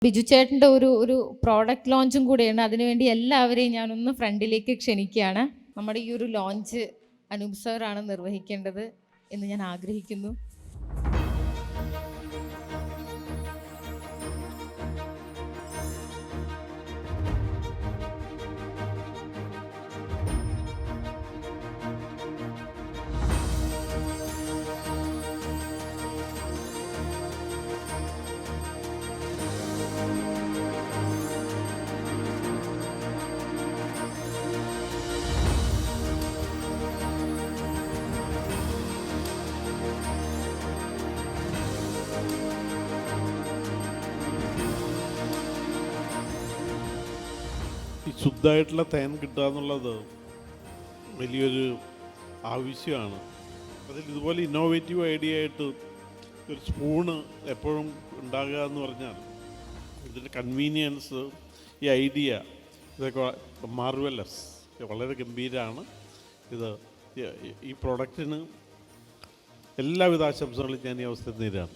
ബിജു ചേട്ടൻ്റെ ഒരു പ്രോഡക്റ്റ് ലോഞ്ചും കൂടെയാണ്. അതിനുവേണ്ടി എല്ലാവരെയും ഞാനൊന്ന് ഫ്രണ്ടിലേക്ക് ക്ഷണിക്കുകയാണ്. നമ്മുടെ ഈ ഒരു ലോഞ്ച് അനൂപ് സാറാണ് നിർവഹിക്കേണ്ടത് എന്ന് ഞാൻ ആഗ്രഹിക്കുന്നു. ഈ ശുദ്ധമായിട്ടുള്ള തേൻ കിട്ടുക എന്നുള്ളത് വലിയൊരു ആവശ്യമാണ്. അതിൽ ഇതുപോലെ ഇന്നോവേറ്റീവ് ഐഡിയ ആയിട്ട് ഒരു സ്പൂണ് എപ്പോഴും ഉണ്ടാകുക എന്ന് പറഞ്ഞാൽ ഇതിൻ്റെ കൺവീനിയൻസ്, ഈ ഐഡിയ, ഇതൊക്കെ മാർവലസ്, വളരെ ഗംഭീരമാണ്. ഇത് ഈ പ്രോഡക്റ്റിന് എല്ലാവിധ ആശംസകളും ഞാൻ ഈ അവസരത്തിൽ നേരാണ്.